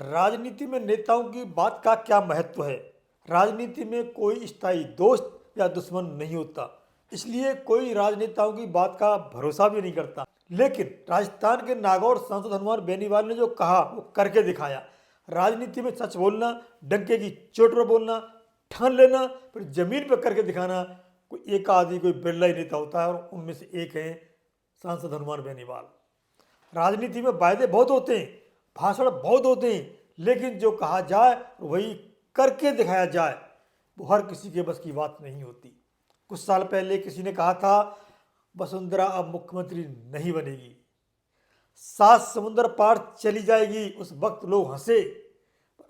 राजनीति में नेताओं की बात का क्या महत्व है? राजनीति में कोई स्थायी दोस्त या दुश्मन नहीं होता, इसलिए कोई राजनेताओं की बात का भरोसा भी नहीं करता। लेकिन राजस्थान के नागौर सांसद हनुमान बेनीवाल ने जो कहा वो करके दिखाया। राजनीति में सच बोलना, डंके की चोट पर बोलना, ठान लेना, फिर जमीन पर करके दिखाना, कोई एक आदि कोई बिरला ही नेता होता है और उनमें से एक है सांसद हनुमान बेनीवाल। राजनीति में वायदे बहुत होते हैं, भाषण बहुत होते हैं, लेकिन जो कहा जाए वही करके दिखाया जाए वो हर किसी के बस की बात नहीं होती। कुछ साल पहले किसी ने कहा था वसुंधरा अब मुख्यमंत्री नहीं बनेगी, 7 समुंदर पार चली जाएगी, उस वक्त लोग हंसे।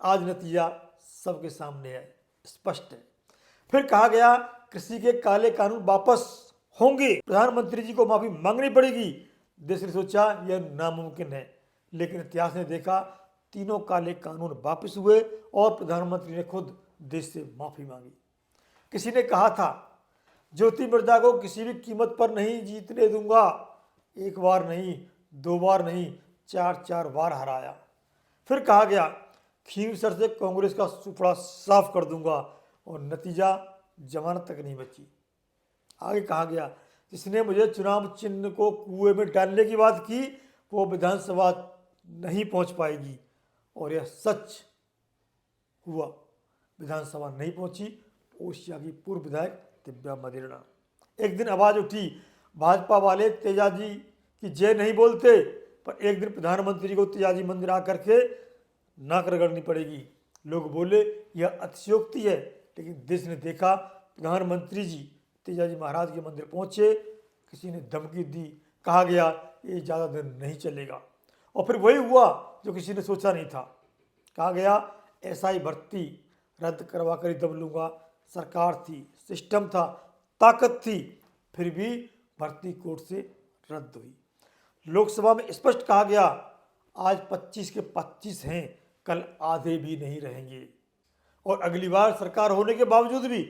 आज नतीजा सबके सामने है, स्पष्ट है। फिर कहा गया कृषि के काले कानून वापस होंगे, प्रधानमंत्री जी को माफी मांगनी पड़ेगी। देश ने सोचा यह नामुमकिन है, लेकिन इतिहास ने देखा तीनों काले कानून वापस हुए और प्रधानमंत्री ने खुद देश से माफी मांगी। किसी ने कहा था ज्योति मिर्जा को किसी भी कीमत पर नहीं जीतने दूंगा, एक बार नहीं, 2 बार नहीं, 4 बार हराया। फिर कहा गया खींवसर से कांग्रेस का सुपड़ा साफ कर दूंगा और नतीजा जमानत तक नहीं बची। आगे कहा गया जिसने मुझे चुनाव चिन्ह को कुएं में डालने की बात की वो विधानसभा नहीं पहुंच पाएगी, और यह सच हुआ, विधानसभा नहीं पहुंची। ओसिया की पूर्व विधायक दिव्या मदेरणा। एक दिन आवाज उठी भाजपा वाले तेजाजी की जय नहीं बोलते, पर एक दिन प्रधानमंत्री को तेजाजी मंदिर आकर के नाक रगड़नी पड़ेगी। लोग बोले यह अतिशयोक्ति है, लेकिन देश ने देखा प्रधानमंत्री जी तेजाजी महाराज के मंदिर पहुंचे, किसी ने धमकी दी, कहा गया ये ज़्यादा दिन नहीं चलेगा, और फिर वही हुआ जो किसी ने सोचा नहीं था। कहा गया एसआई भर्ती रद्द करवा कर ही दब लूँगा, सरकार थी, सिस्टम था, ताकत थी, फिर भी भर्ती कोर्ट से रद्द हुई। लोकसभा में स्पष्ट कहा गया आज 25 के 25 हैं, कल आधे भी नहीं रहेंगे, और अगली बार सरकार होने के बावजूद भी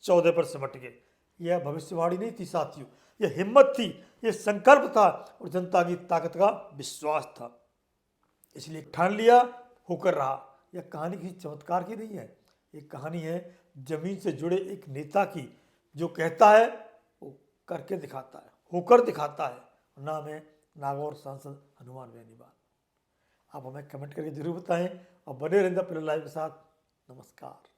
14 पर सिमट गए। यह भविष्यवाणी नहीं थी साथियों, यह हिम्मत थी, यह संकल्प था और जनता की ताकत का विश्वास था। इसलिए ठान लिया, होकर रहा। यह कहानी किसी चमत्कार की नहीं है, ये कहानी है जमीन से जुड़े एक नेता की, जो कहता है वो करके दिखाता है, होकर दिखाता है। नाम है नागौर सांसद हनुमान बेनीवाल। आप हमें कमेंट करके जरूर बताएं और बने रहें अपने लाइव के साथ। नमस्कार।